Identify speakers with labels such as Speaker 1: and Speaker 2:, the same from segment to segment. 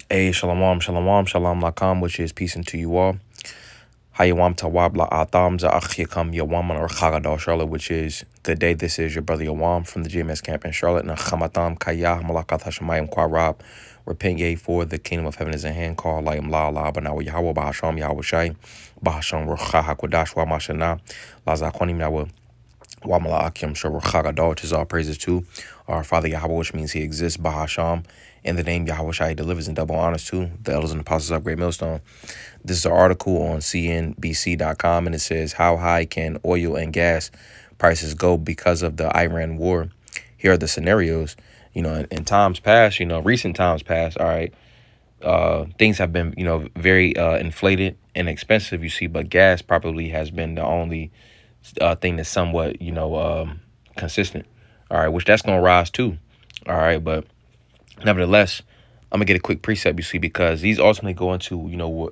Speaker 1: Hey, shalom, shalom, shalom lakam, which is peace unto you all. Hayawam tawab la atam za akhikam yawam or chagadal Charlotte, which is good day. This is your brother Yawam from the GMS camp in Charlotte. Na chamatam kaya malakat hashemayim kwarab. Repent ye, for the kingdom of heaven is in hand. Call layim la la banawa Yahweh bahasham Yahweh shai bahasham rocha hakodash wa mashana lazakwanim Yahweh. Wamala Akim Shawarchagadal, which is all praises to our Father Yahweh, which means he exists, Bahasham, in the name Yahweh Shai delivers in double honors to the elders and apostles of Great Millstone. This is an article on CNBC.com, and it says, how high can oil and gas prices go because of the Iran war? Here are the scenarios. In times past, recent times past, all right, things have been, very inflated and expensive, you see, but gas probably has been the only thing that's somewhat, consistent. All right, which that's gonna rise too. All right, but nevertheless, I'm gonna get a quick precept, you see, because these ultimately go into,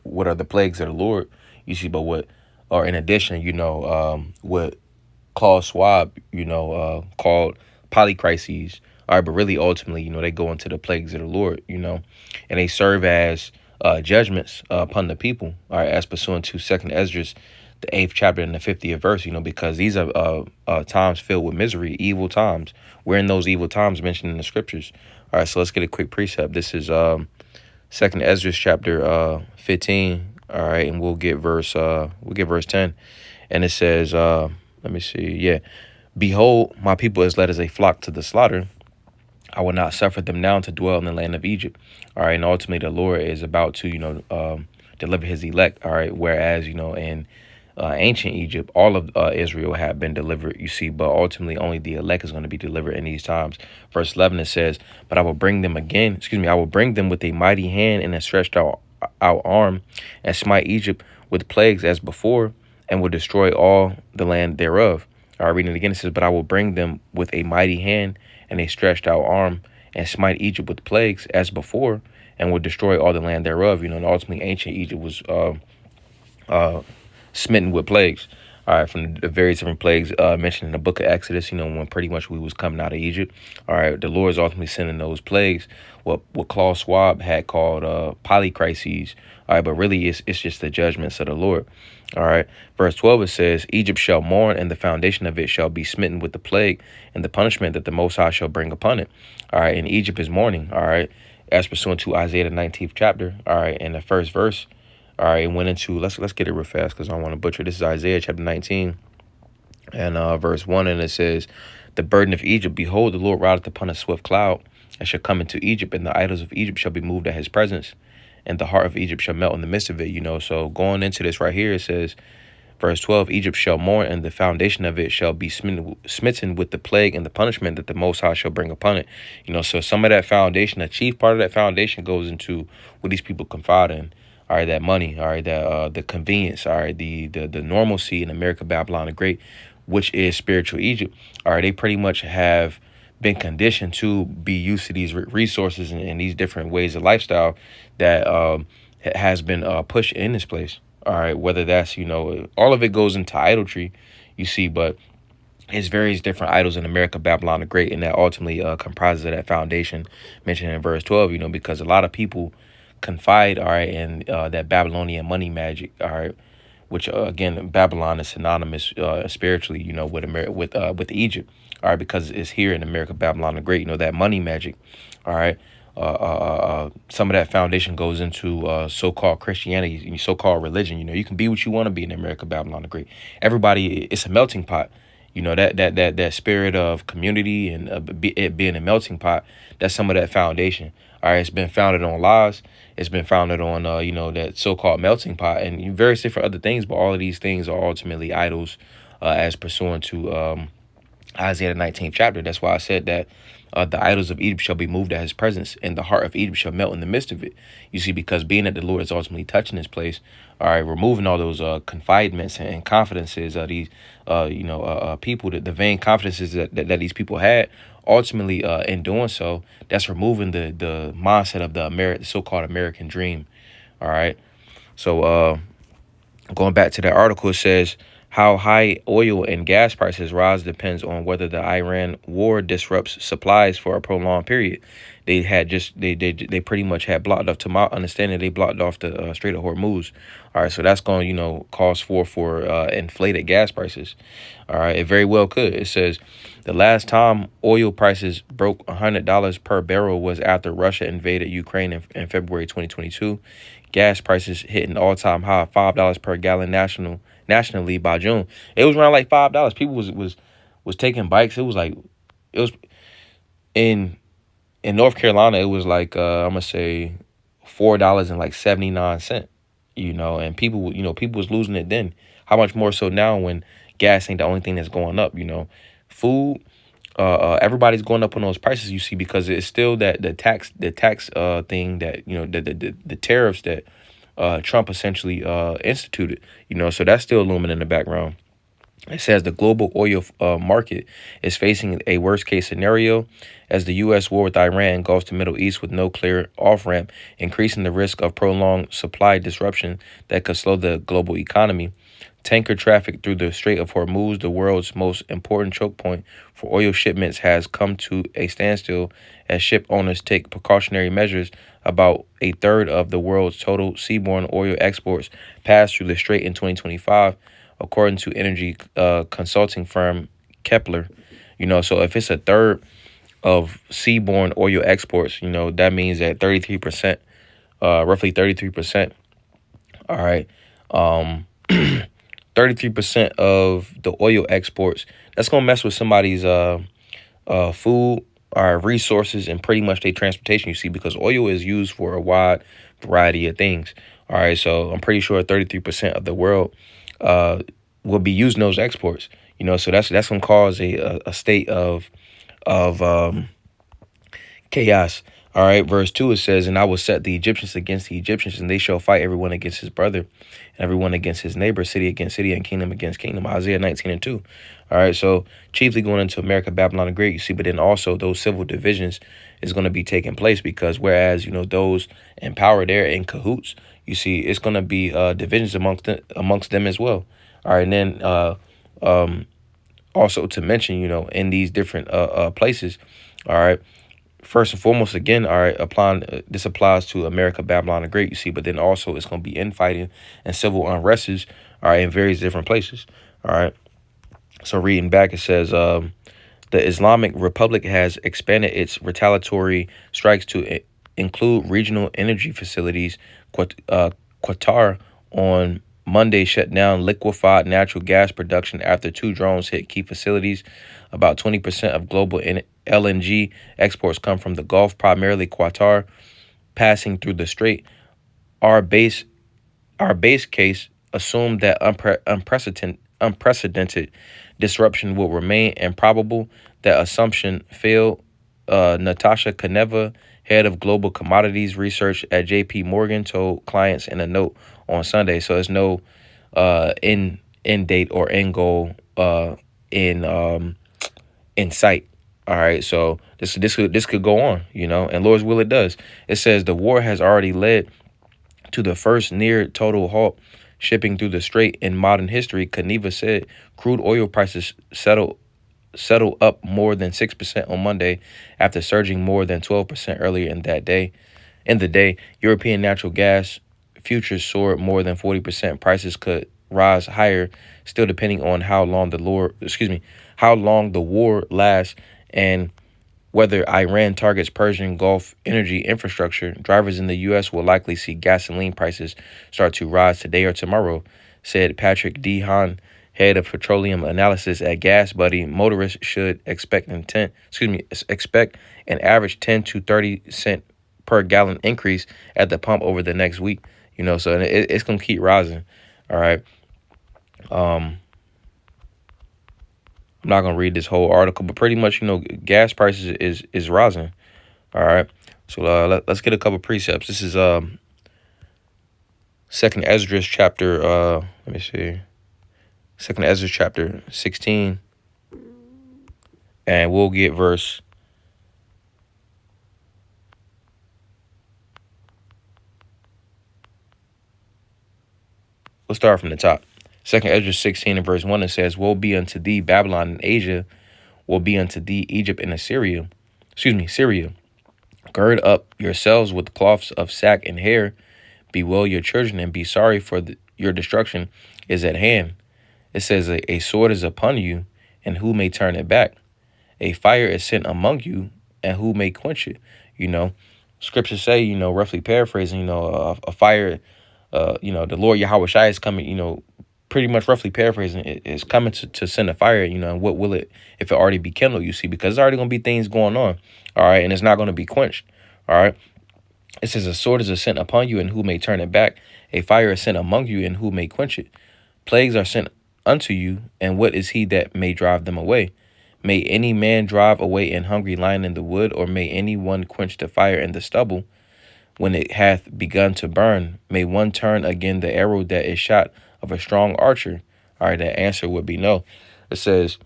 Speaker 1: what are the plagues of the Lord, you see, but or in addition, what Klaus Schwab, called polycrises. All right, but really ultimately, they go into the plagues of the Lord, and they serve as judgments upon the people, all right, as pursuant to Second Esdras, the 8th chapter and the 50th verse, because these are times filled with misery, evil times. We're in those evil times mentioned in the scriptures. All right, so let's get a quick precept. This is Second Esdras chapter 15. All right, and we'll get verse 10, and it says, let me see, yeah. Behold, my people is led as a flock to the slaughter. I will not suffer them now to dwell in the land of Egypt. All right, and ultimately the Lord is about to, deliver his elect. All right, whereas, in ancient Egypt, all of Israel had been delivered, you see, but ultimately only the elect is going to be delivered in these times. Verse 11, it says, but I will bring them I will bring them with a mighty hand and a stretched out arm, and smite Egypt with plagues as before, and will destroy all the land thereof. All right, reading it again, it says, but I will bring them with a mighty hand and a stretched out arm, and smite Egypt with plagues as before, and will destroy all the land thereof. And ultimately ancient Egypt was smitten with plagues. All right, from the various different plagues mentioned in the book of Exodus, when pretty much we was coming out of Egypt. All right, the Lord is ultimately sending those plagues, what Klaus Schwab had called polycrises. All right, but really it's just the judgments of the Lord. All right, verse 12, it says, Egypt shall mourn, and the foundation of it shall be smitten with the plague, and the punishment that the Most High shall bring upon it. All right, and Egypt is mourning. All right, as pursuant to Isaiah the 19th chapter. All right, in the first verse. All right, it went into, let's get it real fast because I don't want to butcher. This is Isaiah chapter 19 and verse 1, and it says, the burden of Egypt, behold, the Lord rideth upon a swift cloud, and shall come into Egypt, and the idols of Egypt shall be moved at his presence, and the heart of Egypt shall melt in the midst of it. So going into this right here, it says, verse 12, Egypt shall mourn, and the foundation of it shall be smitten with the plague and the punishment that the Most High shall bring upon it. So some of that foundation, a chief part of that foundation goes into what these people confide in. All right, that money, all right, that the convenience, all right, the normalcy in America, Babylon the Great, which is spiritual Egypt. All right, they pretty much have been conditioned to be used to these resources and these different ways of lifestyle that has been pushed in this place. All right, whether that's, all of it goes into idolatry, you see, but it's various different idols in America, Babylon the Great, and that ultimately comprises of that foundation mentioned in verse 12, because a lot of people confide, all right, in that Babylonian money magic, all right, which again, Babylon is synonymous spiritually, with Egypt, all right, because it's here in America, Babylon the Great, that money magic, all right. Some of that foundation goes into so-called Christianity, so-called religion. You can be what you want to be in America, Babylon the Great. Everybody, it's a melting pot. That spirit of community and it being a melting pot. That's some of that foundation. All right, it's been founded on lies. It's been founded on that so-called melting pot and various different other things. But all of these things are ultimately idols, as pursuant to Isaiah the 19th chapter. That's why I said that the idols of Egypt shall be moved at his presence, and the heart of Egypt shall melt in the midst of it. You see, because being that the Lord is ultimately touching this place, all right, removing all those confidements and confidences of these, people, the vain confidences that these people had, ultimately in doing so, that's removing the mindset of the so-called American dream. All right. So going back to that article, it says, how high oil and gas prices rise depends on whether the Iran war disrupts supplies for a prolonged period. they had just they pretty much had blocked off. To my understanding, they blocked off the Strait of Hormuz. All right, so that's going to cause for inflated gas prices. All right, it very well could. It says the last time oil prices broke $100 per barrel was after Russia invaded Ukraine in February 2022. Gas prices hit an all-time high of $5 per gallon nationally by June. It was around like $5. People was taking bikes. It was in North Carolina. It was like I'm gonna say $4 and like 79 cents. And people was losing it then. How much more so now when gas ain't the only thing that's going up? Food. Everybody's going up on those prices, you see, because it's still that the tax thing that the tariffs that Trump essentially instituted. So that's still looming in the background. It says the global oil market is facing a worst case scenario as the U.S. war with Iran engulfs the Middle East with no clear off ramp, increasing the risk of prolonged supply disruption that could slow the global economy. Tanker traffic through the Strait of Hormuz, the world's most important choke point for oil shipments, has come to a standstill as ship owners take precautionary measures. About a third of the world's total seaborne oil exports passed through the strait in 2025, according to energy consulting firm Kepler. So if it's a third of seaborne oil exports, that means that 33%, roughly 33%, all right, 33% of the oil exports, that's going to mess with somebody's food or resources and pretty much their transportation, you see, because oil is used for a wide variety of things. All right, so I'm pretty sure 33% of the world will be using those exports. So that's going to cause a state of chaos. All right, verse 2, it says, and I will set the Egyptians against the Egyptians, and they shall fight everyone against his brother, and everyone against his neighbor, city against city, and kingdom against kingdom. Isaiah 19:2. All right, so chiefly going into America, Babylon the Great, you see, but then also those civil divisions is going to be taking place because whereas, those in power, they're in cahoots, you see, it's going to be divisions amongst them as well. All right, and then also to mention, in these different places, all right, first and foremost, again, all right, this applies to America, Babylon the Great, you see, but then also it's going to be infighting and civil unrests, all right, in various different places, all right. So reading back, it says, the Islamic Republic has expanded its retaliatory strikes to include regional energy facilities. Qatar on Monday shut down liquefied natural gas production after two drones hit key facilities. About 20% of global LNG exports come from the Gulf, primarily Qatar, passing through the Strait. Our base case assumed that unprecedented disruption will remain improbable. That assumption failed. Natasha Kaneva, head of global commodities research at J.P. Morgan, told clients in a note on Sunday. So there's no end date or end goal in sight. All right, so this could go on, and Lord's will it does. It says the war has already led to the first near total halt shipping through the strait in modern history. Kaneva said crude oil prices settled up more than 6% on Monday after surging more than 12% earlier in the day. European natural gas futures soared more than 40%. Prices could rise higher, still depending on how long the war lasts and whether Iran targets Persian Gulf energy infrastructure. Drivers in the U.S. will likely see gasoline prices start to rise today or tomorrow, said Patrick D. Hahn, head of petroleum analysis at Gas Buddy. Motorists should expect an average 10 to 30 cent per gallon increase at the pump over the next week. So it's gonna keep rising. All right. I'm not gonna read this whole article, but pretty much, gas prices is rising. All right. So let's get a couple precepts. This is Second Esdras chapter. Let me see. Second Esdras chapter 16, and we'll get verse. We'll start from the top. Second Esdras 16 and verse 1, it says, "Woe be unto thee, Babylon and Asia. Woe be unto thee, Egypt and Syria. Gird up yourselves with cloths of sack and hair. Bewail your children and be sorry, for your destruction is at hand. It says, a sword is upon you, and who may turn it back? A fire is sent among you, and who may quench it? You know, scriptures say, roughly paraphrasing, a fire, the Lord Yahweh Shai is coming, pretty much roughly paraphrasing, is coming to send a fire, and what will it, if it already be kindled, you see, because there's already going to be things going on, all right, and it's not going to be quenched, all right. It says, a sword is sent upon you, and who may turn it back? A fire is sent among you, and who may quench it? Plagues are sent unto you, and what is he that may drive them away? May any man drive away an hungry lion in the wood, or may any one quench the fire in the stubble when it hath begun to burn? May one turn again the arrow that is shot of a strong archer? All right, that answer would be no. It says,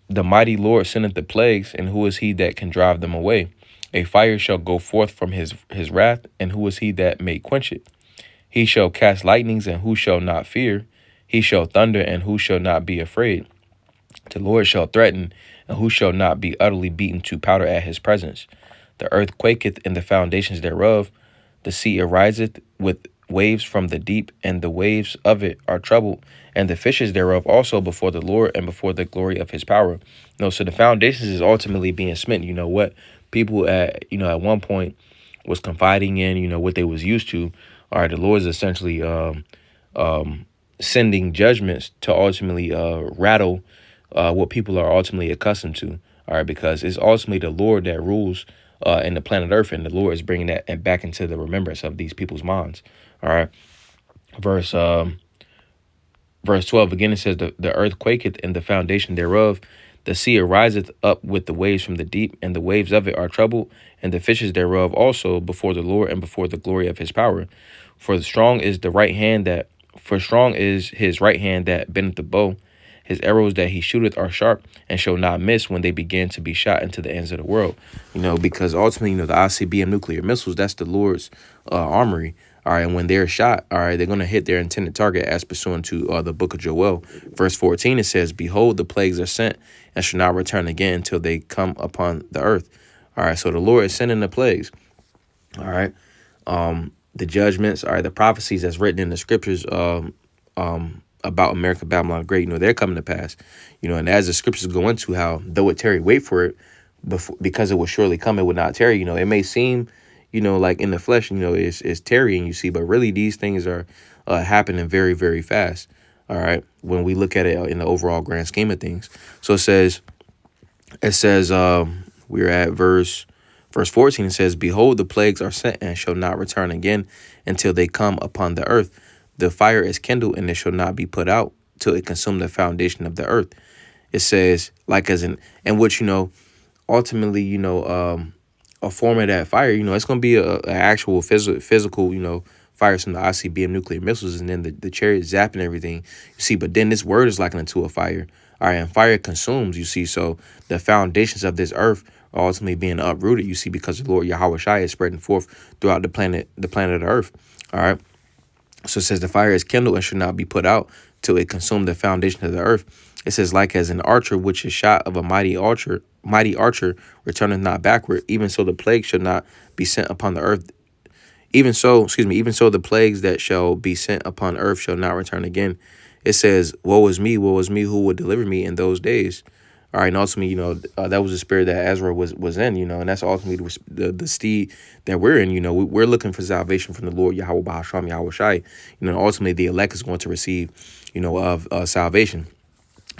Speaker 1: the mighty Lord sendeth the plagues, and who is he that can drive them away? A fire shall go forth from his wrath, and who is he that may quench it? He shall cast lightnings, and who shall not fear? He shall thunder, and who shall not be afraid? The Lord shall threaten, and who shall not be utterly beaten to powder at his presence? The earth quaketh in the foundations thereof. The sea ariseth with waves from the deep, and the waves of it are troubled, and the fishes thereof also before the Lord and before the glory of his power. So the foundations is ultimately being smitten. What people at one point was confiding in, what they was used to. All right, the Lord is essentially sending judgments to ultimately rattle what people are ultimately accustomed to. All right, because it's ultimately the Lord that rules in the planet Earth, and the Lord is bringing that back into the remembrance of these people's minds. All right, verse 12 again, it says, the earth quaketh in the foundation thereof. The sea ariseth up with the waves from the deep, and the waves of it are troubled, and the fishes thereof also before the Lord and before the glory of his power. For strong is his right hand that bendeth the bow. His arrows that he shooteth are sharp, and shall not miss when they begin to be shot into the ends of the world. Because ultimately, the ICBM nuclear missiles, that's the Lord's armory. All right, and when they're shot, all right, they're going to hit their intended target as pursuant to the book of Joel. Verse 14, it says, behold, the plagues are sent and shall not return again until they come upon the earth. All right, so the Lord is sending the plagues. All right, the judgments, all right, the prophecies that's written in the scriptures about America, Babylon the Great, they're coming to pass. And as the scriptures go into how, though it tarry, wait for it, because it will surely come, it would not tarry. It may seem, like in the flesh, it's tarrying, you see, but really these things are happening very, very fast. All right, when we look at it in the overall grand scheme of things. So it says, we're at verse 14. It says, behold, the plagues are sent and shall not return again until they come upon the earth. The fire is kindled and it shall not be put out till it consume the foundation of the earth. It says, like as in, and which, ultimately, a form of that fire, it's going to be an actual physical, fires from the ICBM nuclear missiles, and then the chariot zapping everything, you see. But then this word is likened to a fire. All right, and fire consumes, you see. So the foundations of this earth are ultimately being uprooted, you see, because the Lord Yahweh Shai is spreading forth throughout the planet of the earth. All right. So it says the fire is kindled and should not be put out till it consume the foundation of the earth. It says, like as an archer which is shot of a mighty archer returneth not backward, even so the plague should not be sent upon the earth. Even so the plagues that shall be sent upon earth shall not return again. It says, woe is me, who would deliver me in those days? All right, and ultimately, that was the spirit that Ezra was in, and that's ultimately the steed that we're in. We're looking for salvation from the Lord Yahweh Bahasham Yahweh Shai. Ultimately the elect is going to receive, of salvation.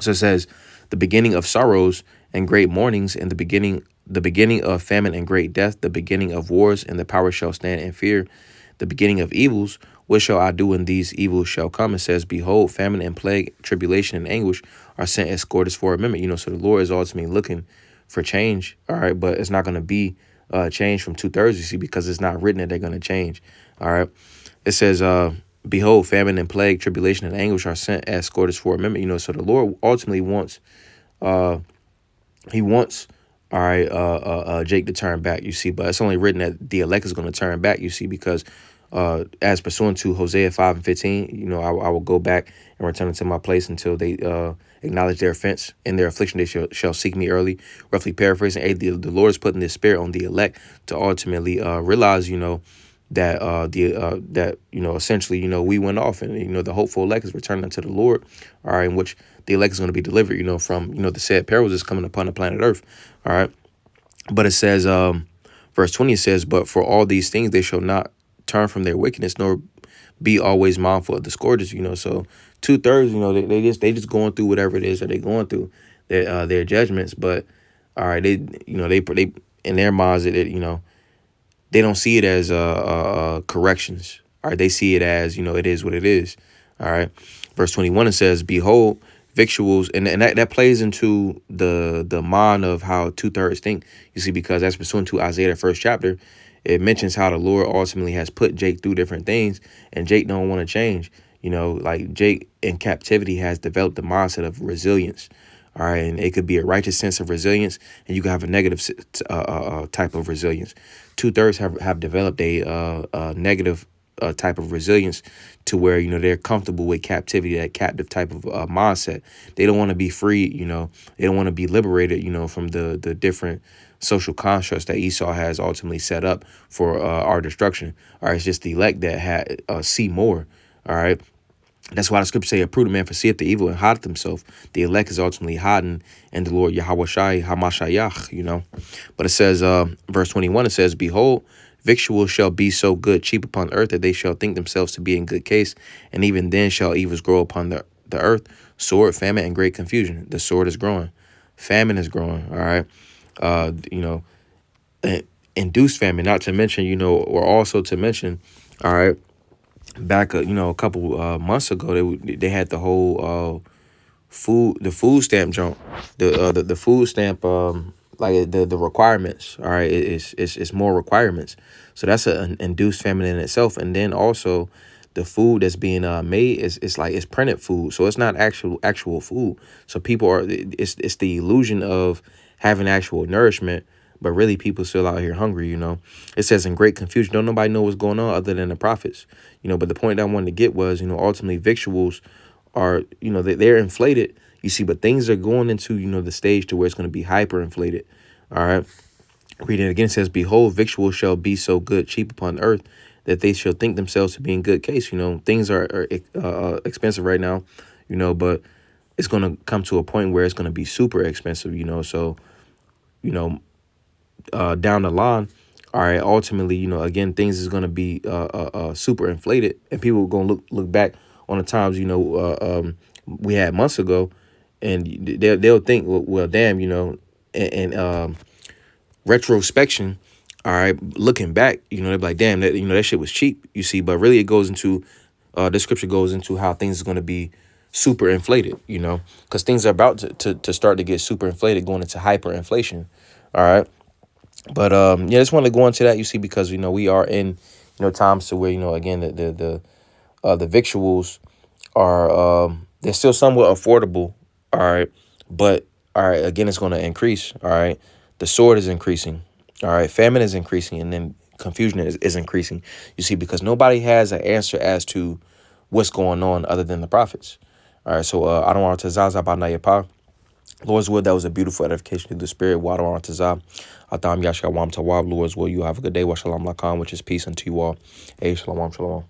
Speaker 1: So it says, the beginning of sorrows and great mournings, and the beginning of famine and great death, the beginning of wars, and the power shall stand in fear, the beginning of evils. What shall I do when these evils shall come? It says, behold, famine and plague, tribulation and anguish are sent as scourges for a remembrance. So the Lord is ultimately looking for change. All right, but it's not going to be change from 2/3, you see, because it's not written that they're going to change. All right, it says, behold, famine and plague, tribulation and anguish are sent as scourges for a remembrance. So the Lord ultimately wants, all right, Jake to turn back, you see, but it's only written that the elect is going to turn back, you see, because as pursuant to Hosea 5:15, I will go back and return to my place until they acknowledge their offense. In their affliction they shall seek me early. Roughly paraphrasing, the Lord is putting this spirit on the elect to ultimately realize, that essentially, we went off, and the hopeful elect is returning to the Lord, all right, in which the elect is going to be delivered, from the said perils that's coming upon the planet Earth, all right. But it says, verse 20, it says, but for all these things they shall not turn from their wickedness, nor be always mindful of the scourges. So 2/3, they just going through whatever it is that they're going through, their judgments. But all right, they in their minds they don't see it as corrections. All right, they see it as it is what it is. All right, verse 21, it says, behold, victuals, and that plays into the mind of how 2/3 think. You see, because that's pursuant to Isaiah, the first chapter. It mentions how the Lord ultimately has put Jake through different things, and Jake don't want to change. Like Jake in captivity has developed the mindset of resilience. All right, and it could be a righteous sense of resilience, and you can have a negative type of resilience. 2/3 have developed a negative type of resilience, to where they're comfortable with captivity, that captive type of mindset. They don't want to be free. They don't want to be liberated. From the different social constructs that Esau has ultimately set up for our destruction. All right, it's just the elect that see more. All right. That's why the scripture say, a prudent man foreseeth the evil and hideth himself. The elect is ultimately hiding in the Lord Yahweh Shai Hamashayach, But it says, verse 21, it says, behold, victuals shall be so good, cheap upon earth, that they shall think themselves to be in good case. And even then shall evils grow upon the earth, sword, famine, and great confusion. The sword is growing. Famine is growing, all right? Induced famine, not to mention, or also to mention, all right, back a couple months ago, they had the whole the food stamp jump, the food stamp, like the requirements. All right, it's more requirements, so that's an induced famine in itself. And then also the food that's being made is like it's printed food, so it's not actual food. So people it's the illusion of having actual nourishment, but really people still out here hungry. It says in great confusion. Don't nobody know what's going on other than the prophets. But the point that I wanted to get was, ultimately victuals are, they're inflated, you see, but things are going into, the stage to where it's going to be hyper inflated. All right. Reading it again, it says, behold, victuals shall be so good, cheap upon earth, that they shall think themselves to be in good case. Things are expensive right now, but it's going to come to a point where it's going to be super expensive, so, down the line, all right, ultimately, again, things is going to be super inflated, and people are going to look back on the times, we had months ago, and they'll think, well, damn, and retrospection, all right, looking back, they'll be like, damn, that shit was cheap, you see. But really, it goes into the scripture goes into how things are going to be super inflated, because things are about to start to get super inflated, going into hyperinflation. All right. But yeah, I just wanted to go into that, you see, because we are in times to where again the victuals are they're still somewhat affordable, all right, but all right, again, it's going to increase. All right, the sword is increasing, all right, famine is increasing, and then confusion is increasing, you see, because nobody has an answer as to what's going on other than the prophets. All right, so I don't want to zaza about Nayapa. Lord's will, that was a beautiful edification through the spirit. Water on Tazah. Atam Yashawam Tawab. Lord's will, you have a good day. Wa shalom lakam, which is peace unto you all. Hey, shalom, shalom.